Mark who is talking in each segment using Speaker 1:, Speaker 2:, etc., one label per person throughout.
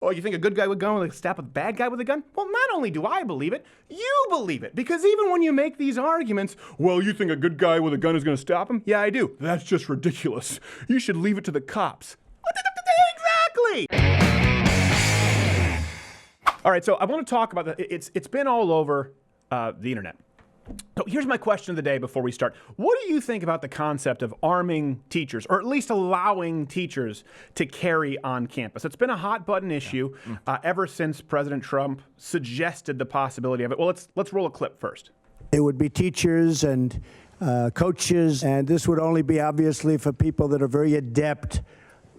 Speaker 1: Oh, you think a good guy with a gun will stab a bad guy with a gun? Well, not only do I believe it, you believe it. Because even when you make these arguments, well, you think a good guy with a gun is going to stop him? Yeah, I do. That's just ridiculous. You should leave it to the cops. Exactly! All right, so I want to talk about it's been all over the internet. So here's my question of the day before we start. What do you think about the concept of arming teachers, or at least allowing teachers to carry on campus? It's been a hot button issue ever since President Trump suggested the possibility of it. Well, let's roll a clip first.
Speaker 2: It would be teachers and coaches, and this would only be obviously for people that are very adept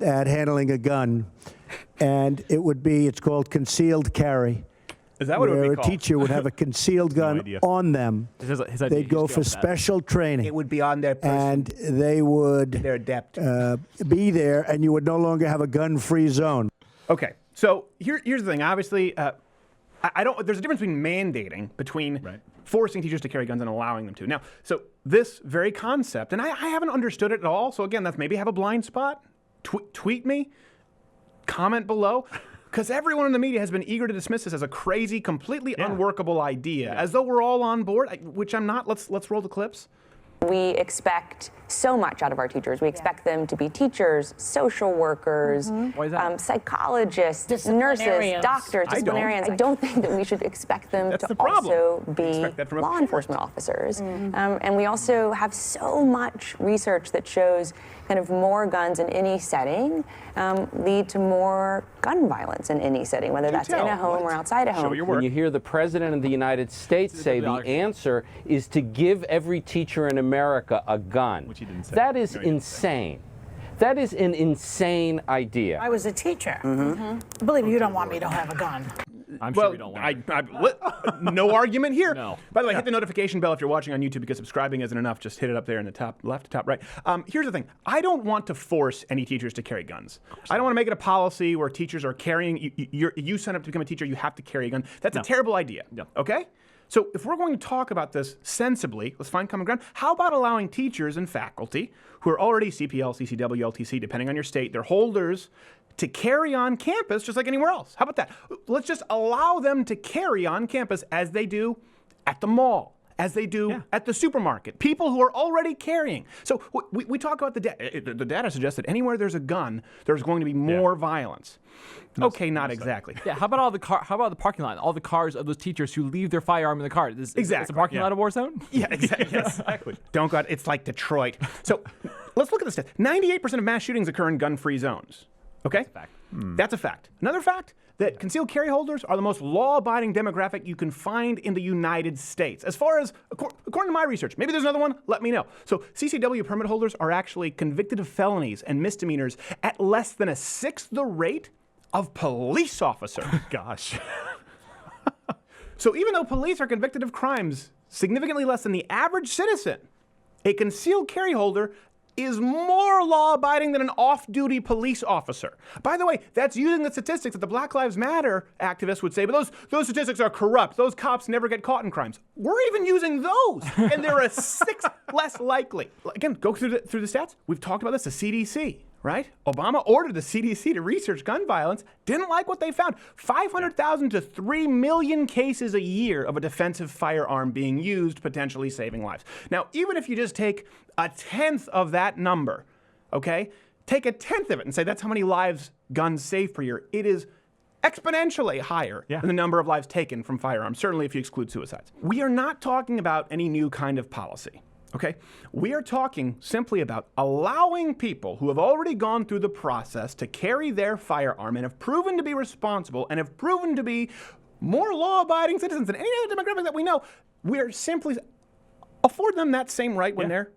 Speaker 2: at handling a gun. And it's called concealed carry.
Speaker 1: Is that what it would be
Speaker 2: where
Speaker 1: called?
Speaker 2: A teacher would have a concealed gun on them. They'd go for special training.
Speaker 3: It would be on their person.
Speaker 2: And they would
Speaker 3: They're adept.
Speaker 2: Be there, and you would no longer have a gun-free zone.
Speaker 1: Okay, so here's the thing. Obviously, I don't. There's a difference between mandating, forcing teachers to carry guns and allowing them to. Now, so this very concept, and I haven't understood it at all. So again, that's maybe I have a blind spot. Tweet me, comment below. Because everyone in the media has been eager to dismiss this as a crazy, completely unworkable idea, as though we're all on board, which I'm not. Let's roll the clips.
Speaker 4: We expect so much out of our teachers. We expect them to be teachers, social workers, psychologists, nurses, doctors, disciplinarians. I don't think that we should expect them to also be law enforcement officers. And we also have so much research that shows kind of more guns in any setting lead to more gun violence in any setting, whether that's in a home or outside a home.
Speaker 5: When you hear the President of the United States say the answer is to give every teacher in America a gun, which he didn't say. That is insane. That is an insane idea.
Speaker 6: I was a teacher. Believe me, you don't want me to have a gun.
Speaker 1: I'm sure we don't want no argument here. No. By the way, hit the notification bell if you're watching on YouTube, because subscribing isn't enough. Just hit it up there in the top left, top right. Here's the thing. I don't want to force any teachers to carry guns. I don't want to make it a policy where teachers are carrying. You sign up to become a teacher, you have to carry a gun. That's a terrible idea. Okay? So if we're going to talk about this sensibly, let's find common ground. How about allowing teachers and faculty who are already CPL, CCW, LTC, depending on your state, they're holders, to carry on campus just like anywhere else? How about that? Let's just allow them to carry on campus as they do at the mall, as they do at the supermarket. People who are already carrying. So we talk about the data. The data suggests that anywhere there's a gun, there's going to be more violence. Okay, not exactly.
Speaker 7: Yeah, how about how about the parking lot? All the cars of those teachers who leave their firearm in the car. Is the parking lot a war zone?
Speaker 1: Yeah, exactly. Don't go out. It's like Detroit. So let's look at this stat. 98% of mass shootings occur in gun-free zones. Okay? That's a fact. That's a fact. Another fact, that concealed carry holders are the most law-abiding demographic you can find in the United States. As far as, according to my research, maybe there's another one, let me know. So CCW permit holders are actually convicted of felonies and misdemeanors at less than a sixth the rate of police officers. Gosh. So even though police are convicted of crimes significantly less than the average citizen, a concealed carry holder is more law-abiding than an off-duty police officer. By the way, that's using the statistics that the Black Lives Matter activists would say, but those statistics are corrupt. Those cops never get caught in crimes. We're even using those, and they're a sixth less likely. Again, go through the stats. We've talked about this, the CDC, right? Obama ordered the CDC to research gun violence, didn't like what they found. 500,000 to 3 million cases a year of a defensive firearm being used, potentially saving lives. Now, even if you just take a tenth of that number, okay? Take a tenth of it and say that's how many lives guns save per year. It is exponentially higher than the number of lives taken from firearms, certainly if you exclude suicides. We are not talking about any new kind of policy. Okay? We are talking simply about allowing people who have already gone through the process to carry their firearm and have proven to be responsible and have proven to be more law-abiding citizens than any other demographic that we know. We're simply afford them that same right when they're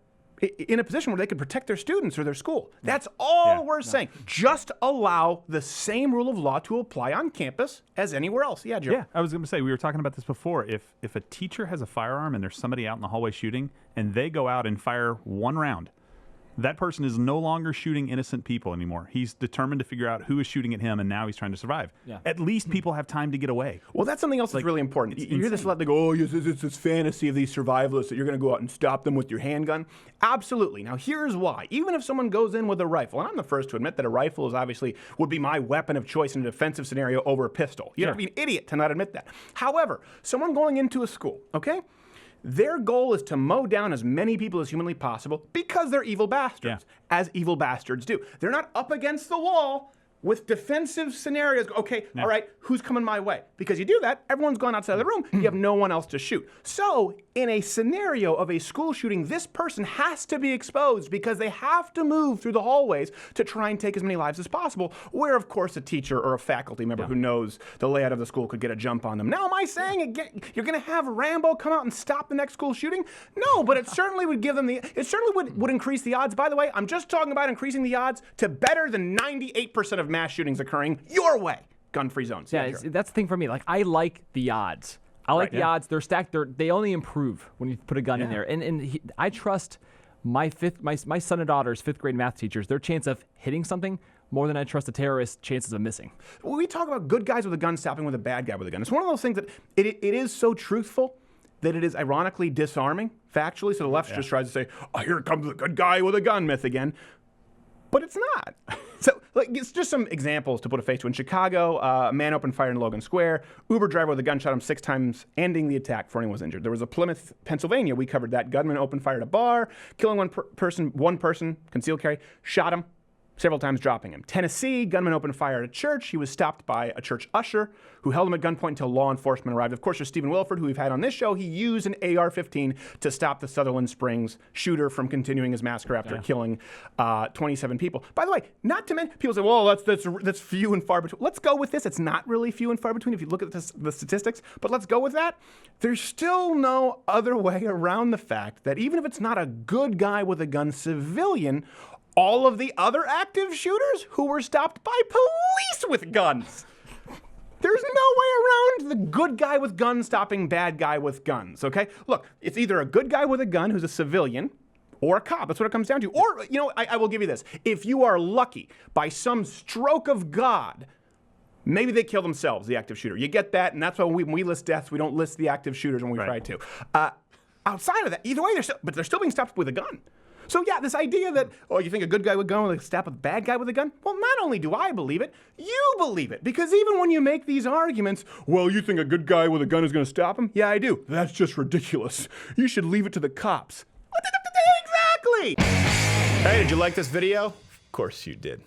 Speaker 1: in a position where they can protect their students or their school. That's all we're saying. Just allow the same rule of law to apply on campus as anywhere else. Yeah, Joe.
Speaker 8: Yeah, I was going to say, we were talking about this before. If a teacher has a firearm and there's somebody out in the hallway shooting and they go out and fire one round, that person is no longer shooting innocent people anymore. He's determined to figure out who is shooting at him, and now he's trying to survive.
Speaker 7: Yeah.
Speaker 8: At least people have time to get away.
Speaker 1: Well, that's something else that's really important. You hear this a lot. They go, oh, yes, it's this fantasy of these survivalists that you're going to go out and stop them with your handgun. Absolutely. Now, here's why. Even if someone goes in with a rifle, and I'm the first to admit that a rifle is obviously would be my weapon of choice in a defensive scenario over a pistol. You have to be an idiot to not admit that. However, someone going into a school, okay? Their goal is to mow down as many people as humanly possible because they're evil bastards, as evil bastards do. They're not up against the wall with defensive scenarios. Okay, all right, who's coming my way? Because you do that, everyone's gone outside of the room, you have no one else to shoot. So, in a scenario of a school shooting, this person has to be exposed because they have to move through the hallways to try and take as many lives as possible, where, of course, a teacher or a faculty member who knows the layout of the school could get a jump on them. Now, am I saying you're going to have Rambo come out and stop the next school shooting? No, but it certainly would give them it certainly would increase the odds. By the way, I'm just talking about increasing the odds to better than 98% of mass shootings occurring your way. Gun-free zones.
Speaker 7: Yeah, that's the thing for me. Like, I like the odds. I like the odds. They're stacked. They only improve when you put a gun in there. And I trust my son and daughter's 5th grade math teachers, their chance of hitting something more than I trust a terrorist's chances of missing.
Speaker 1: Well, we talk about good guys with a gun stopping with a bad guy with a gun. It's one of those things that it is so truthful that it is ironically disarming, factually. So the left just tries to say, oh, here comes the good guy with a gun myth again. But it's not. So, like, it's just some examples to put a face to. In Chicago, a man opened fire in Logan Square. Uber driver with a gun shot him 6 times, ending the attack before anyone was injured. There was a Plymouth, Pennsylvania. We covered that. Gunman opened fire at a bar, killing one person, concealed carry, shot him several times, dropping him. Tennessee, gunman opened fire at a church. He was stopped by a church usher who held him at gunpoint until law enforcement arrived. Of course, there's Stephen Wilford, who we've had on this show. He used an AR-15 to stop the Sutherland Springs shooter from continuing his massacre after killing 27 people. By the way, not to mention, people say, well, that's few and far between. Let's go with this. It's not really few and far between if you look at the statistics, but let's go with that. There's still no other way around the fact that even if it's not a good guy with a gun civilian, all of the other active shooters who were stopped by police with guns. There's no way around the good guy with guns stopping bad guy with guns, okay? Look, it's either a good guy with a gun who's a civilian or a cop. That's what it comes down to. Or, you know, I will give you this. If you are lucky by some stroke of God, maybe they kill themselves, the active shooter. You get that, and that's why when we list deaths, we don't list the active shooters when we try to. Outside of that, either way, they're still being stopped with a gun. So yeah, this idea that, oh, you think a good guy with a gun will stop a bad guy with a gun? Well, not only do I believe it, you believe it. Because even when you make these arguments, well, you think a good guy with a gun is going to stop him? Yeah, I do. That's just ridiculous. You should leave it to the cops. Exactly! Hey, did you like this video? Of course you did.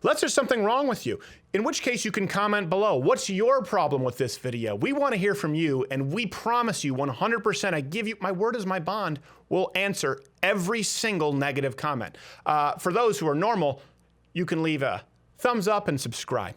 Speaker 1: Unless there's something wrong with you, in which case you can comment below. What's your problem with this video? We want to hear from you, and we promise you 100%, I give you, my word is my bond, we'll answer every single negative comment. For those who are normal, you can leave a thumbs up and subscribe.